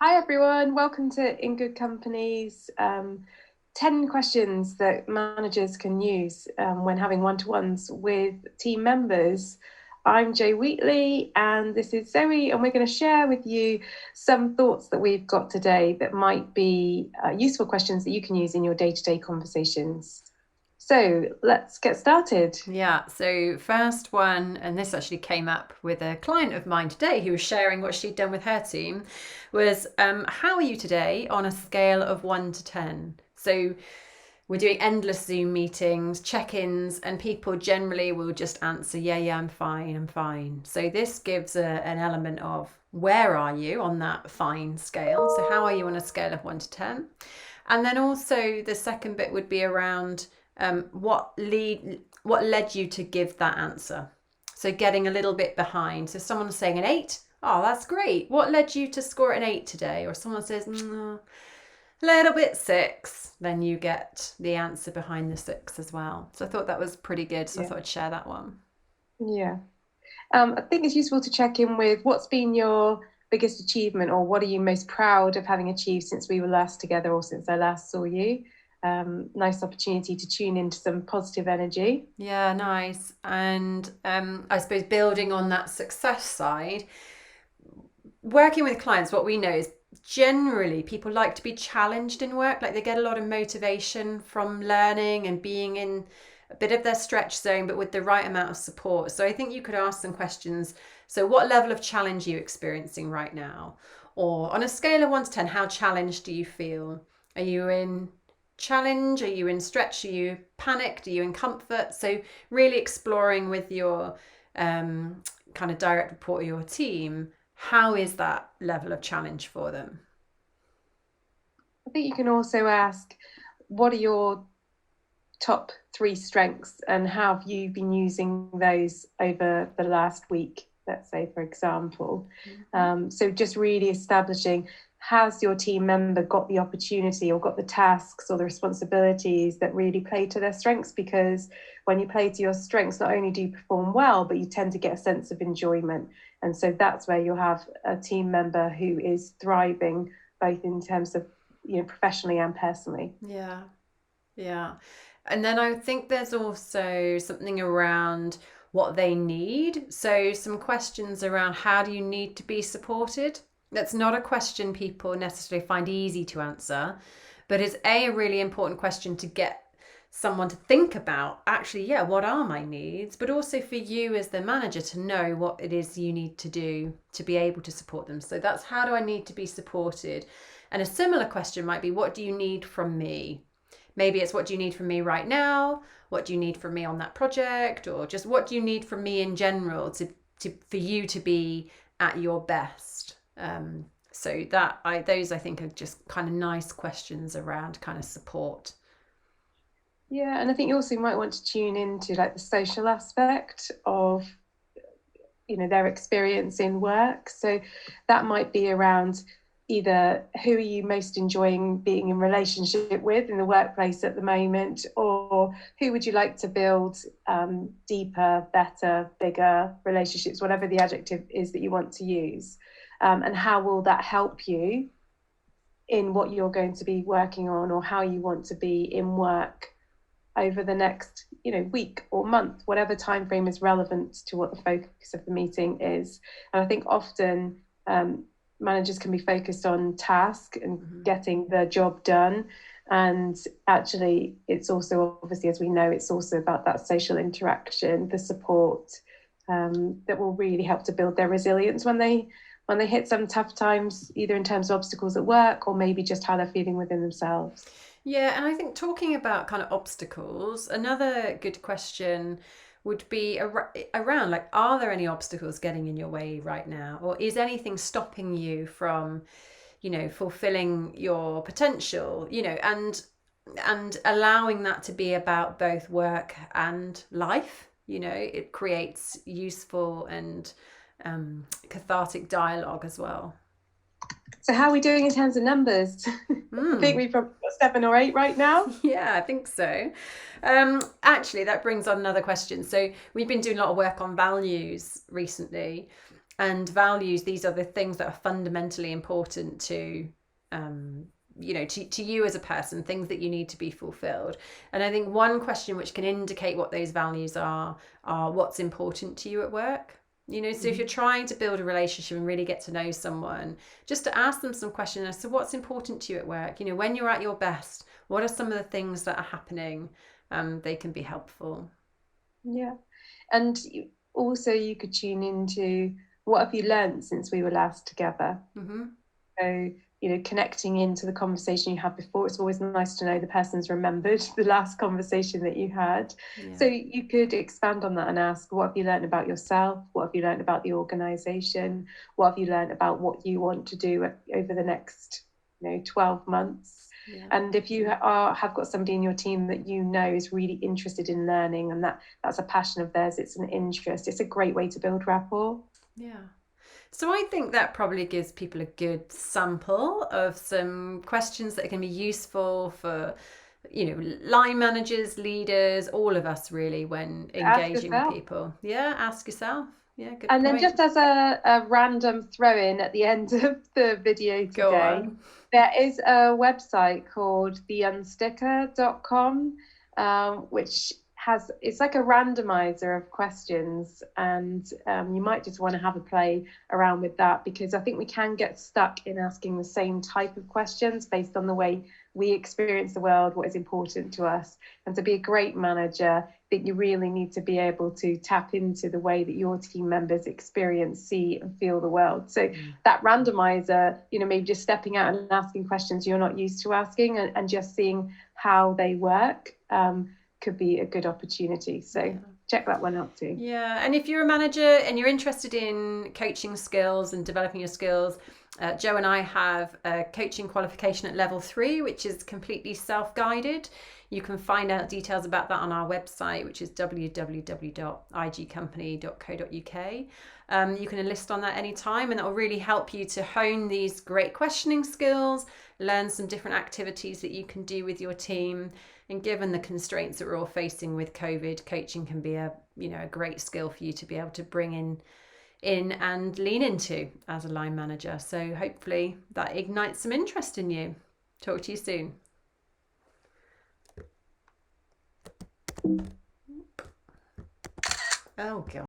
Hi everyone, welcome to In Good Company's 10 questions that managers can use when having one-to-ones with team members. I'm Jo Wheatley and this is Zoe, and we're going to share with you some thoughts that we've got today that might be useful questions that you can use in your day-to-day conversations. So let's get started. Yeah, so first one, and this actually came up with a client of mine today who was sharing what she'd done with her team, was how are you today on a scale of 1 to 10? So we're doing endless Zoom meetings, check ins, and people generally will just answer, yeah, I'm fine, I'm fine. So this gives an element of where are you on that fine scale? So, how are you on a scale of 1 to 10? And then also the second bit would be around what led you to give that answer. So getting a little bit behind. So someone's saying an 8. Oh, that's great. What led you to score an 8 today? Or someone says, a little bit 6. Then you get the answer behind the 6 as well. So I thought that was pretty good. So I Yeah. thought I'd share that one. Yeah. I think it's useful to check in with what's been your biggest achievement, or what are you most proud of having achieved since we were last together or since I last saw you. Nice opportunity to tune into some positive energy. Yeah, nice. And I suppose building on that success side, working with clients, what we know is generally people like to be challenged in work. Like they get a lot of motivation from learning and being in a bit of their stretch zone, but with the right amount of support. So I think you could ask some questions. So, what level of challenge are you experiencing right now? Or on a scale of 1 to 10, how challenged do you feel? Are you in challenge? Are you in stretch? Are you panicked? Are you in comfort? So, really exploring with your kind of direct report or your team, how is that level of challenge for them? I think you can also ask, what are your top three strengths and how have you been using those over the last week, let's say, for example. Mm-hmm. So just really establishing, has your team member got the opportunity or got the tasks or the responsibilities that really play to their strengths? Because when you play to your strengths, not only do you perform well, but you tend to get a sense of enjoyment. And so that's where you'll have a team member who is thriving, both in terms of, professionally and personally. Yeah, yeah. And then I think there's also something around what they need. So, some questions around how do you need to be supported? That's not a question people necessarily find easy to answer, but it's a really important question to get someone to think about actually, yeah, what are my needs? But also for you as the manager to know what it is you need to do to be able to support them. So, that's how do I need to be supported? And a similar question might be, what do you need from me? Maybe it's what do you need from me right now? What do you need from me on that project? Or just what do you need from me in general to for you to be at your best? So those I think are just kind of nice questions around kind of support. Yeah, and I think you also might want to tune into like the social aspect of, their experience in work. So that might be around either who are you most enjoying being in relationship with in the workplace at the moment, or who would you like to build deeper, better, bigger relationships, whatever the adjective is that you want to use. And how will that help you in what you're going to be working on, or how you want to be in work over the next week or month, whatever time frame is relevant to what the focus of the meeting is. And I think often managers can be focused on task and Mm-hmm. getting the job done, and actually it's also, obviously, as we know, it's also about that social interaction, the support, that will really help to build their resilience when they hit some tough times, either in terms of obstacles at work or maybe just how they're feeling within themselves. Yeah, and I think talking about kind of obstacles, another good question would be around like, are there any obstacles getting in your way right now? Or is anything stopping you from, fulfilling your potential, and allowing that to be about both work and life. It creates useful and cathartic dialogue as well. So how are we doing in terms of numbers? I think Mm. we've probably got 7 or 8 right now. Yeah, I think so. Actually, that brings on another question. So, we've been doing a lot of work on values recently. And values, these are the things that are fundamentally important to to you as a person, things that you need to be fulfilled. And I think one question which can indicate what those values are what's important to you at work. So if you're trying to build a relationship and really get to know someone, just to ask them some questions as to what's important to you at work. When you're at your best, what are some of the things that are happening? They can be helpful. Yeah. And also you could tune into what have you learned since we were last together. So, connecting into the conversation you had before, it's always nice to know the person's remembered the last conversation that you had. Yeah. So you could expand on that and ask, what have you learned about yourself? What have you learned about the organisation? What have you learned about what you want to do over the next 12 months? Yeah. And if you have got somebody in your team that is really interested in learning, and that's a passion of theirs, it's an interest, it's a great way to build rapport. Yeah. So I think that probably gives people a good sample of some questions that can be useful for, line managers, leaders, all of us really, when engaging with people. Yeah, ask yourself. Yeah, good and point. then just as a random throw in at the end of the video today, there is a website called theunsticker.com, which it's like a randomizer of questions, and you might just want to have a play around with that, because I think we can get stuck in asking the same type of questions based on the way we experience the world, what is important to us. And to be a great manager, I think you really need to be able to tap into the way that your team members experience, see and feel the world. So that randomizer, maybe just stepping out and asking questions you're not used to asking, and just seeing how they work, could be a good opportunity. So check that one out too. Yeah, and if you're a manager and you're interested in coaching skills and developing your skills, Joe and I have a coaching qualification at level 3, which is completely self-guided. You can find out details about that on our website, which is www.igcompany.co.uk. You can enlist on that anytime, and that will really help you to hone these great questioning skills, learn some different activities that you can do with your team. And given the constraints that we're all facing with COVID, coaching can be a great skill for you to be able to bring in and lean into as a line manager. So hopefully that ignites some interest in you. Talk to you soon. Oh God.